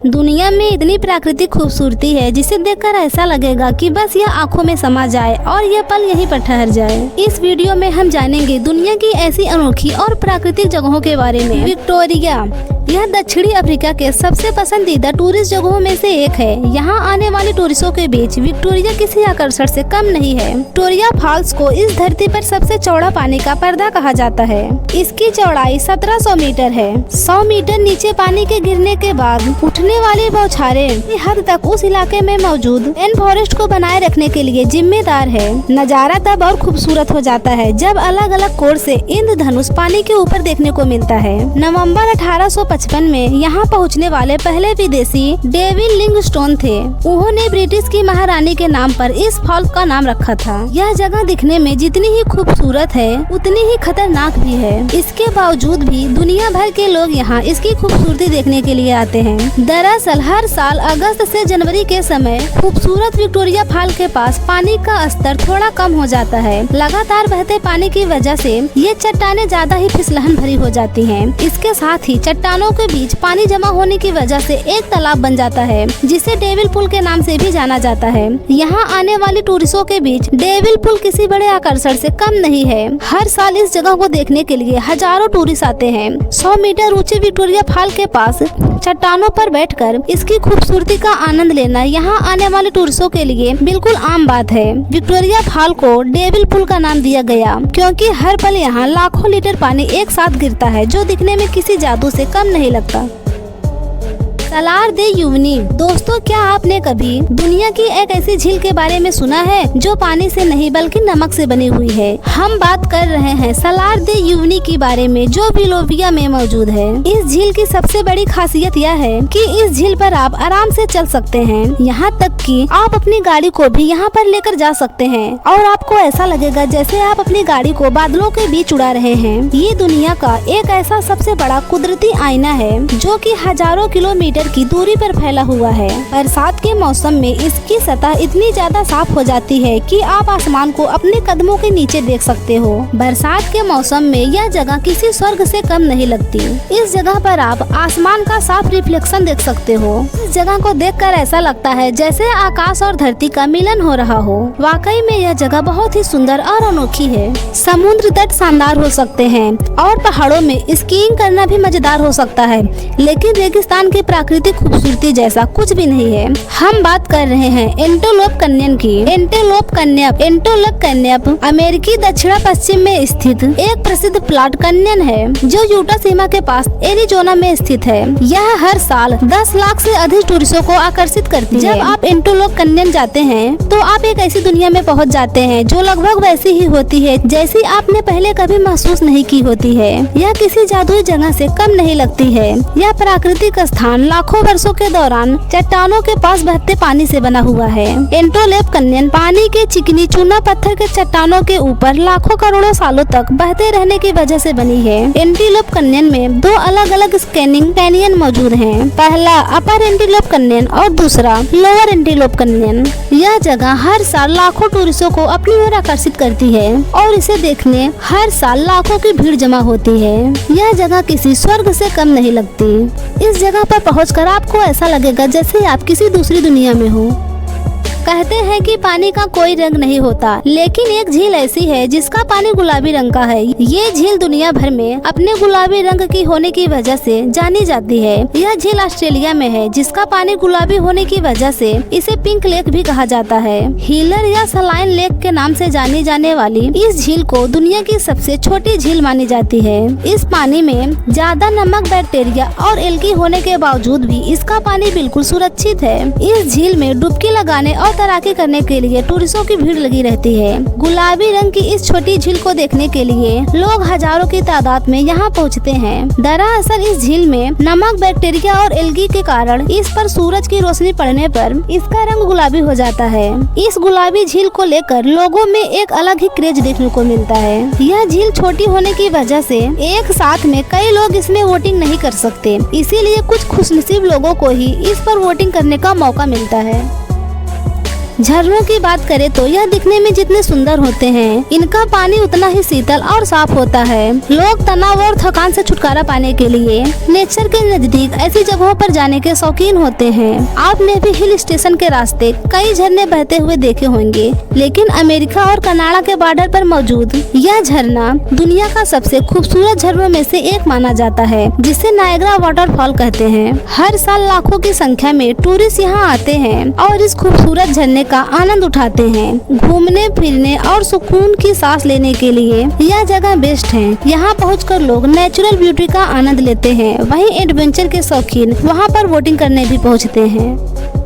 दुनिया में इतनी प्राकृतिक खूबसूरती है जिसे देखकर ऐसा लगेगा कि बस यह आंखों में समा जाए और यह पल यहीं पर ठहर जाए। इस वीडियो में हम जानेंगे दुनिया की ऐसी अनोखी और प्राकृतिक जगहों के बारे में। विक्टोरिया, यह दक्षिणी अफ्रीका के सबसे पसंदीदा टूरिस्ट जगहों में से एक है। यहाँ आने वाले टूरिस्टों के बीच विक्टोरिया किसी आकर्षण से कम नहीं है। विक्टोरिया फॉल्स को इस धरती पर सबसे चौड़ा पानी का पर्दा कहा जाता है। इसकी चौड़ाई 1700 मीटर है। 100 मीटर नीचे पानी के गिरने के बाद उठने वाली बौछारें हद तक उस इलाके में मौजूद रेन फॉरेस्ट को बनाए रखने के लिए जिम्मेदार है। नजारा तब और खूबसूरत हो जाता है जब अलग अलग कोण से इंद्रधनुष पानी के ऊपर देखने को मिलता है। नवंबर 1855 में यहाँ पहुँचने वाले पहले विदेशी डेविड लिविंगस्टोन थे। उन्होंने ब्रिटिश की महारानी के नाम पर इस फॉल्स का नाम रखा था। यह जगह दिखने में जितनी ही खूबसूरत है उतनी ही खतरनाक भी है। इसके बावजूद भी दुनिया भर के लोग यहाँ इसकी खूबसूरती देखने के लिए आते हैं। दरअसल हर साल अगस्त से जनवरी के समय खूबसूरत विक्टोरिया फॉल के पास पानी का स्तर थोड़ा कम हो जाता है। लगातार बहते पानी की वजह से ये चट्टानें ज्यादा ही फिसलन भरी हो जाती हैं। इसके साथ ही चट्टानों के बीच पानी जमा होने की वजह से एक तालाब बन जाता है जिसे डेविल पुल के नाम से भी जाना जाता है। यहाँ आने वाले टूरिस्टों के बीच डेविल पुल किसी बड़े आकर्षण से कम नहीं है। हर साल इस जगह को देखने के लिए हजारों टूरिस्ट आते हैं। 100 मीटर ऊंचे विक्टोरिया फॉल के पास चट्टानों पर बैठकर इसकी खूबसूरती का आनंद लेना यहाँ आने वाले टूरिस्टों के लिए बिल्कुल आम बात है। विक्टोरिया फॉल को डेविल पुल का नाम दिया गया क्योंकि हर पल यहाँ लाखों लीटर पानी एक साथ गिरता है जो दिखने में किसी जादू से कम नहीं लगता। सलार दे यूनी। दोस्तों, क्या आपने कभी दुनिया की एक ऐसी झील के बारे में सुना है जो पानी से नहीं बल्कि नमक से बनी हुई है? हम बात कर रहे हैं सलार दे यूनी के बारे में जो बोलिविया में मौजूद है। इस झील की सबसे बड़ी खासियत यह है कि इस झील पर आप आराम से चल सकते हैं। यहाँ तक कि आप अपनी गाड़ी को भी यहाँ पर लेकर जा सकते हैं और आपको ऐसा लगेगा जैसे आप अपनी गाड़ी को बादलों के बीच उड़ा रहे हैं। ये दुनिया का एक ऐसा सबसे बड़ा कुदरती आईना है जो कि हजारों किलोमीटर की दूरी पर फैला हुआ है। बरसात के मौसम में इसकी सतह इतनी ज्यादा साफ हो जाती है कि आप आसमान को अपने कदमों के नीचे देख सकते हो। बरसात के मौसम में यह जगह किसी स्वर्ग से कम नहीं लगती। इस जगह पर आप आसमान का साफ रिफ्लेक्शन देख सकते हो। इस जगह को देखकर ऐसा लगता है जैसे आकाश और धरती का मिलन हो रहा हो। वाकई में यह जगह बहुत ही सुंदर और अनोखी है। समुद्र तट शानदार हो सकते हैं और पहाड़ों में स्कीइंग करना भी मजेदार हो सकता है, लेकिन रेगिस्तान की प्राकृतिक खूबसूरती जैसा कुछ भी नहीं है। हम बात कर रहे हैं एंटेलोप कैन्यन की। एंटेलोप कैन्यन अमेरिकी दक्षिण पश्चिम में स्थित एक प्रसिद्ध प्लाट कैन्यन है जो यूटा सीमा के पास एरिजोना में स्थित है। यह हर साल 10 लाख से अधिक टूरिस्टों को आकर्षित करती है। जब आप एंटेलोप कैन्यन जाते हैं तो आप एक ऐसी दुनिया में पहुंच जाते हैं जो लगभग वैसी ही होती है जैसी आपने पहले कभी महसूस नहीं की होती है। यह किसी जादुई जगह से कम नहीं लगती है। यह प्राकृतिक स्थान लाखों वर्षों के दौरान चट्टानों के पास बहते पानी से बना हुआ है। एंटेलोप कैन्यन पानी के चिकनी चूना पत्थर के चट्टानों के ऊपर लाखों करोड़ों सालों तक बहते रहने की वजह से बनी है। एंटेलोप कैन्यन में 2 अलग अलग स्कैनिंग कैनियन मौजूद हैं। पहला अपर एंटेलोप कैन्यन और दूसरा लोअर एंटेलोप कैन्यन। यह जगह हर साल लाखों टूरिस्टों को अपनी ओर आकर्षित करती है और इसे देखने हर साल लाखों की भीड़ जमा होती है। यह जगह किसी स्वर्ग से कम नहीं लगती। इस जगह पर पहुंचकर आपको ऐसा लगेगा जैसे आप किसी दूसरी दुनिया में हो। कहते हैं कि पानी का कोई रंग नहीं होता, लेकिन एक झील ऐसी है जिसका पानी गुलाबी रंग का है। ये झील दुनिया भर में अपने गुलाबी रंग की होने की वजह से जानी जाती है। यह झील ऑस्ट्रेलिया में है जिसका पानी गुलाबी होने की वजह से इसे पिंक लेक भी कहा जाता है। हीलर या सलाइन लेक के नाम से जानी जाने वाली इस झील को दुनिया की सबसे छोटी झील मानी जाती है। इस पानी में ज्यादा नमक, बैक्टीरिया और एल्गी होने के बावजूद भी इसका पानी बिल्कुल सुरक्षित है। इस झील में डुबकी लगाने और तैराकी करने के लिए टूरिस्टों की भीड़ लगी रहती है। गुलाबी रंग की इस छोटी झील को देखने के लिए लोग हजारों की तादाद में यहाँ पहुँचते हैं। दरअसल इस झील में नमक, बैक्टीरिया और एल्गी के कारण इस पर सूरज की रोशनी पड़ने पर इसका रंग गुलाबी हो जाता है। इस गुलाबी झील को लेकर लोगों में एक अलग ही क्रेज देखने को मिलता है। यह झील छोटी होने की वजह से एक साथ में कई लोग इसमें वोटिंग नहीं कर सकते, इसीलिए कुछ खुशनसीब लोगों को ही इस पर वोटिंग करने का मौका मिलता है। झरनों की बात करें तो यह दिखने में जितने सुंदर होते हैं, इनका पानी उतना ही शीतल और साफ होता है। लोग तनाव और थकान से छुटकारा पाने के लिए नेचर के नजदीक ऐसी जगहों पर जाने के शौकीन होते हैं। आपने भी हिल स्टेशन के रास्ते कई झरने बहते हुए देखे होंगे, लेकिन अमेरिका और कनाडा के बॉर्डर पर मौजूद यह झरना दुनिया का सबसे खूबसूरत झरनों में से एक माना जाता है, जिसे नायग्रा वाटरफॉल कहते हैं। हर साल लाखों की संख्या में टूरिस्ट यहाँ आते हैं और इस खूबसूरत झरने का आनंद उठाते हैं। घूमने फिरने और सुकून की सांस लेने के लिए यह जगह बेस्ट है। यहाँ पहुंचकर लोग नेचुरल ब्यूटी का आनंद लेते हैं। वहीं एडवेंचर के शौकीन वहाँ पर बोटिंग करने भी पहुँचते हैं।